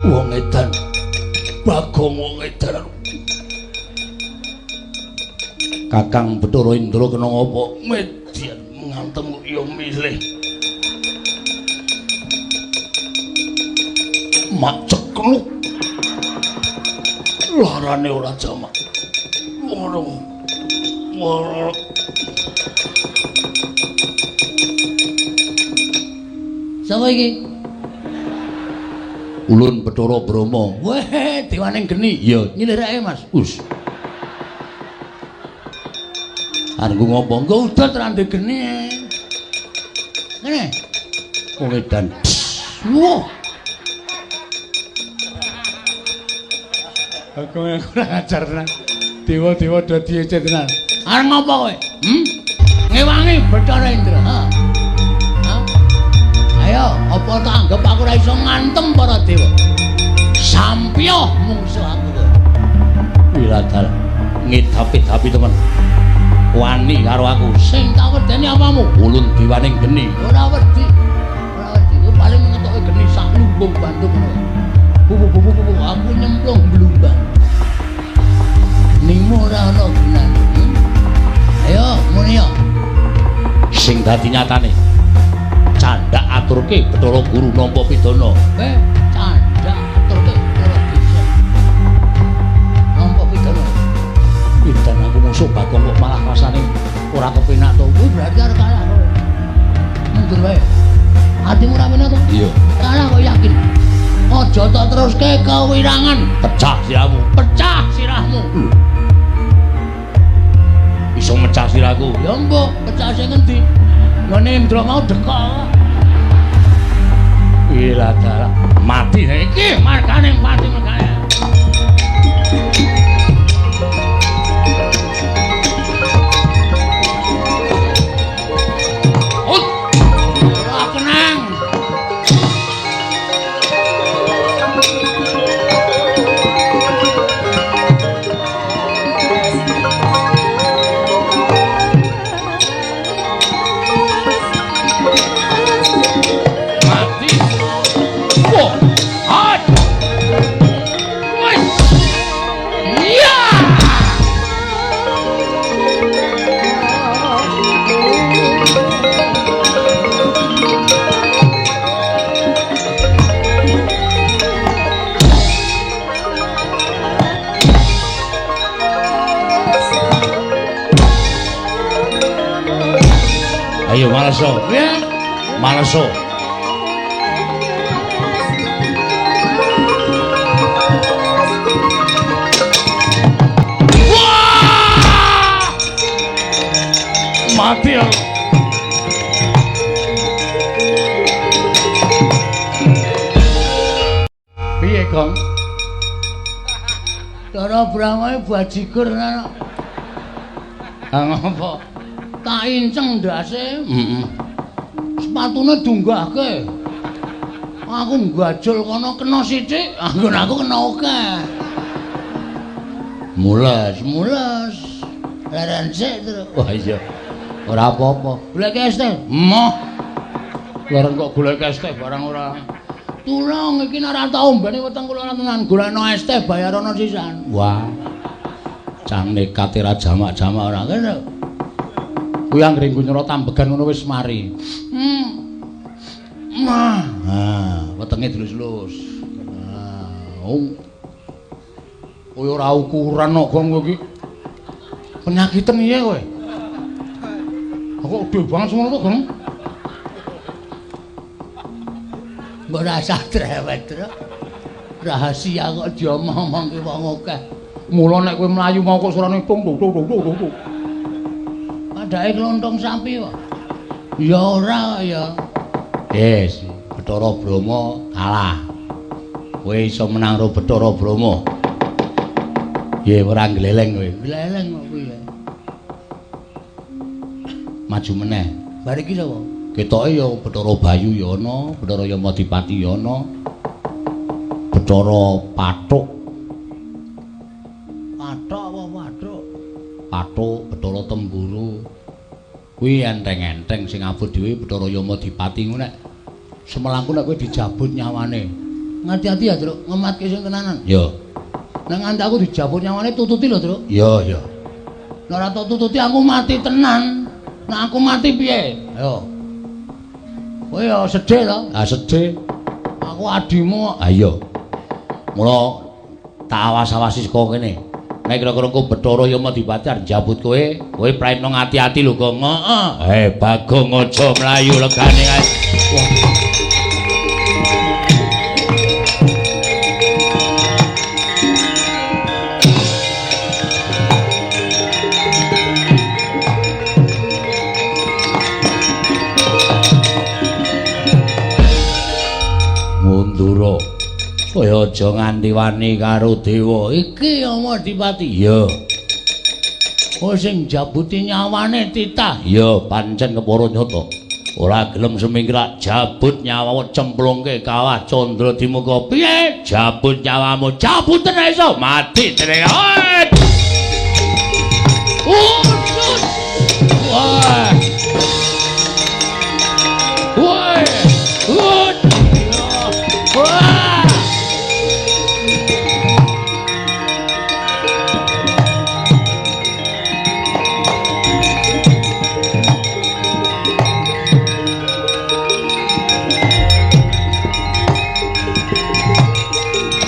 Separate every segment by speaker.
Speaker 1: Wong edan. Bagong wong edan. Kakang Bathara Indra kena apa? Medyan ngantem ya milih. Mak cekluk. Larane ora jamak. Woro. Sapa iki? Ulun Bathara Brama. Weh, dewaning geni. Ya, nyilirake Mas. Us. Arengku ngopo? Engko udut randhe geni. Ngene. Wong edan. Wah. Aku kurang ajar tenan. Dewa-dewa dadi ece tenan. Arep ngopo kowe? Ngewangi Bathara Indra. Ayo, apa tak anggap aku ora iso ngantem para dewa? Sampya mungsuh aku kowe. Wiradal ngedapi-dapi temen. Wani karo aku. Sing tak wedeni apamu? Ulun diwaning geni. Ora wedi. Ora wedi. Ku paling ngetoke geni sak lumbung bantu ngono. Bu, aku nyemplung blumbang. Nimo ora ana gunane. Ayo, muni yo. Sing dadi nyatane. Candhak aturke Bathara Guru nampa pidana. Candhak aturke Bathara Bisa. Nampa pidana. Pidan aku musuh Bagong kok malah rasane ora kepenak to. Kuwi berarti arep kalah kowe. Mundur wae. Atimu ora penak to? Iya. Kalah kok yakin. Aja tak teruske kewirangan. Pecah sirahmu. Pecah sirahmu. Iso mecah sirahku. Ya mbok, pecah sing endi? Ngene Indra mau dekok. Ila dalah mati iki markane mati makane. Ayo Malaso. Ya. Malaso. Wah! Mati aku. Piye, Gong? Cara Brahma bajigur ana. Ngopo? Tak inceng ndase. Sepatune dunggahke. Aku nggajul kono kena sithik, anggon aku kena akeh. Mules. Leren sik terus. Wah iya. Ora apa-apa. Golek es teh. Moh. Lareng kok golek es teh barang ora. Tulung iki nek ora tak ombene weteng kula tenan golekno es teh bayarono sisan. Wah. Cang nekat ra jamak-jamak ora kene. Kuwi anggere nyoro tambegan ngono wis mari. Wetenge dilus-lus. Kowe ora ukuran kok Gong iki. Penyakiten iya kowe. Kok gede banget semono to, Gong? Mbok rasa trewet, Tru. Rahasia kok diomong-omongke wong akeh. Mula nek kowe mlayu mau kok suarane tung. Padahal klontong sapi kok. Ya ora ya. Yes, Bathara Brama kalah. Kowe iso menang karo Bathara Brama. Ya ora gleleng kowe. Gleleng kok kowe. Maju meneh. Bar iki sapa? Ketoke ya Bathara Bayu ya ana, Bathara Yamadipati ya ana. Bathara Pathuk. Pathuk apa Pathuk? Pathuk, Bathara Temburu. Kuwi enteng-enteng sing abot dhewe Bathara Yamadipati ngono nek semelangku nek kowe dijabut nyawane Ngati-ati ya, Truk. Ngematke sing tenanan.
Speaker 2: Ya.
Speaker 1: Nek nganti aku dijabut nyawane tututi lho, Truk.
Speaker 2: Ya, ya.
Speaker 1: Nek ora tututi aku mati tenan. Nek aku mati piye? Ayo. Kowe ya sedhe to?
Speaker 2: Ah sedhe.
Speaker 1: Aku adimu.
Speaker 2: Ah iya. Mula tak awas-awasi saka kene. Nek kira-kira engko Bathara Yamadipati arep njabut kowe praitno ngati-ati lho, Gong. Heeh. Bagong aja mlayu legane kae. Mundura. Kaya aja nganti wani karo dewa.
Speaker 1: Iki Yamadipati.
Speaker 2: Iya.
Speaker 1: Kowe sing jabuti nyawane titah.
Speaker 2: Iya, pancen kepara nyata. Ora gelem semingkrak jabut nyawamu cemplungke kawah Candra Dimuka. Piye? Jabut nyawamu, jabuten iso mati tenan.
Speaker 1: Usus. Wah. Wah. Wah.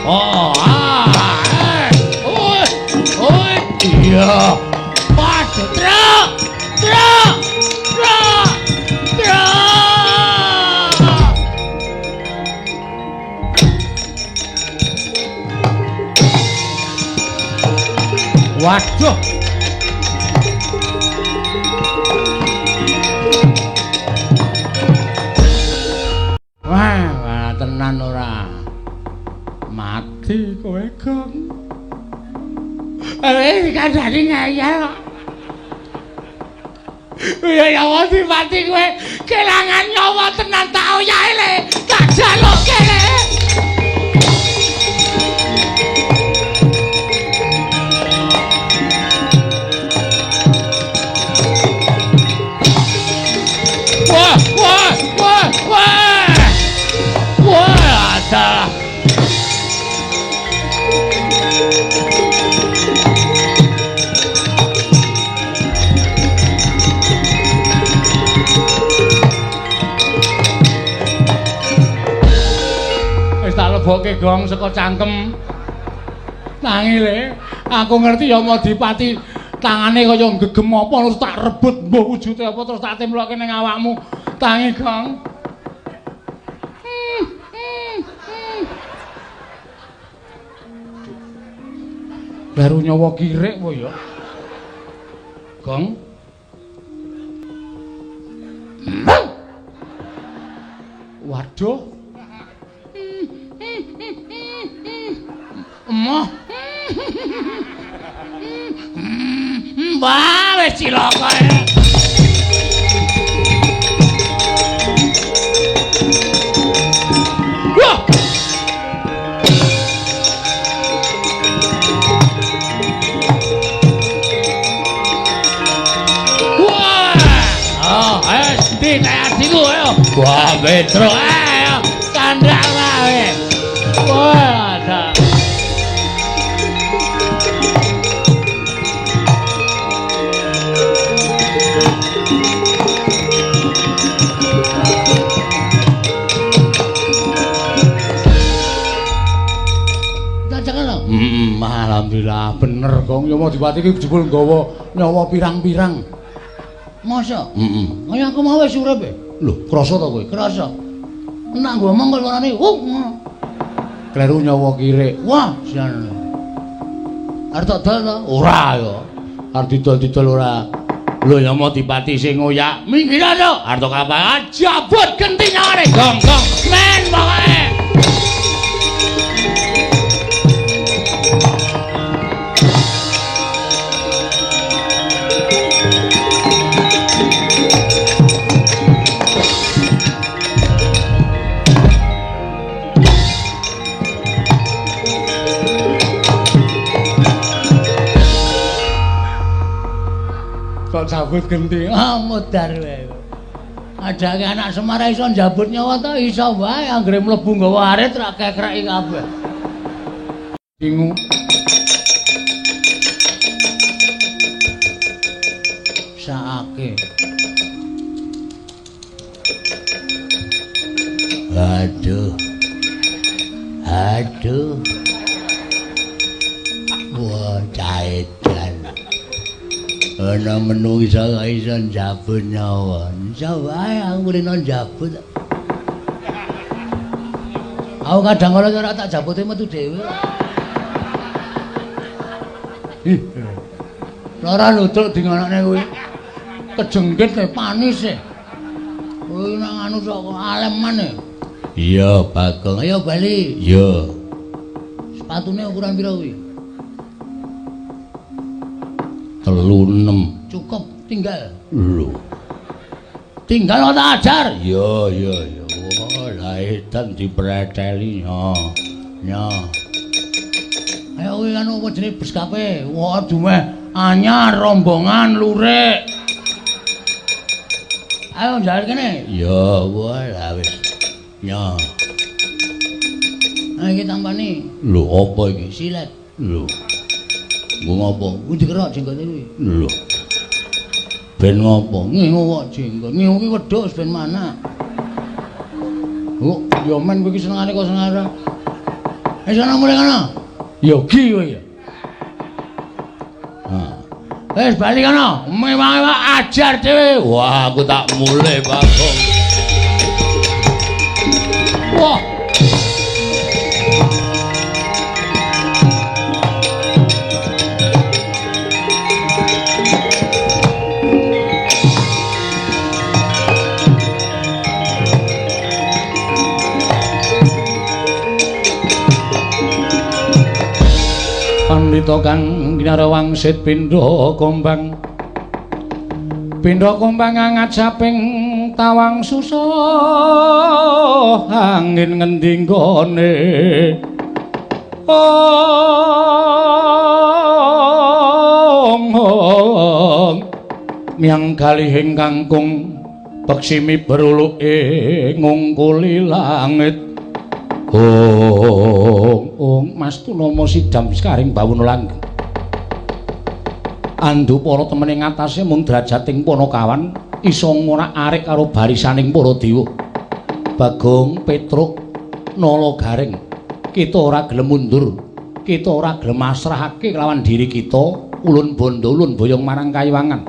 Speaker 1: Oh, iya. Waduh, truk. Waduh. Wah, tenan ora. Mati kowe, Gong. Dikandani ngeyel kok. Ya Yamadipati kowe kelangan nyawa tenan tak oyahe le. Tak jalukke le. Wah, ada. Wis tak lebokke, Gong, saka cangkem. Tangi le, aku ngerti Yamadipati tangane kaya gegem apa terus tak rebut mbuh wujude apa terus tak timlokke ning awakmu. Tangi, Gong. Baru nyawa kirik po ya. Gong. Waduh. Emoh. Mbah wis cilaka. Wah. Wah, Petro, ayo, kandang wae. Wah, ada. Alhamdulillah bener, Gong. Yamadipati iki jebul nggawa nyawa pirang-pirang. Masa? Kaya aku mau wis urip e. Lho, krasa ta kowe? Krasa. Nek ngomong kok warane, ngono. Kleru nyawa kirik. Wah, sian. Arep tak dol ta? Ora ya. Arep didol-didol ora. Lho Yamadipati sing ngoyak. Minggir to. Arep kapan? Jabut genti nyawane. Gong, men pokoke. Kok cabut genti mudar wae. Ajake anak Semar iso njabut nyawa ta iso wae anggere mlebu nggawa arit ra kekreki kabeh. Bingung. Saake. Aduh. Wah, caedan. Ana menungsa iso njabut nyawa. Iso wae aku rene njabut. Aku kadang kala ora tak jabute metu dhewe. Lara lutuk dingonokne kuwi. Kejengkit panis e. Kuwi nang anu sok aleman e. Iya, Bagong. Ayo bali. Iya. Sepatune ukuran pira kuwi? 36. Cukup tinggal. Lho. Tinggal tak ajar. Iya. Wah, lah edan dipreteli. Nya. Ayo kuwi kan apa jenenge bes kape. Wah, dumeh anyar rombongan lurik. Ayo jalan kene. Iya, wah lah wis. Nya. Ayo iki tampani. Lho, apa iki? Silet. Lho. Nggo ngopo? Kuwi dikerok jenggote kuwi. Lho. Ben ngopo? Ngingu kok jenggot. Ngingu ki wedhus ben mana? Oh, ya men kowe iki senengane kok sengarang. Sono mulih kana. Yogi kowe ya. Wis bali kana. Mewah ajar dhewe. Wah, aku tak mulih, Bagong. Wah. Pandhita kang kinara wangsit pindha kombang angat saping tawang susah angin ngendi nggone miang kalihing kangkung peksimi beruluke ngungkuli langit. Mas Tunama sidam sekaring bawuna langgeng. Andu para temene ngatasé mung drajating Panakawan isa ngorak-arik karo barisaning para dewa. Bagong, Petruk, Nala Garing, kita ora gelem mundur, kita ora gelem masrahake kelawan diri kita, ulun bondo, ulun boyong marang Kayuwangan.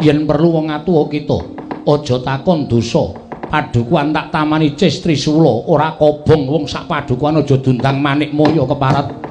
Speaker 1: Yen perlu wong atuwa kita, aja takon dosa. Padukuan tak tamani Cis Trisula ora kobong wong sak padukuan aja dundang manik moyo keparat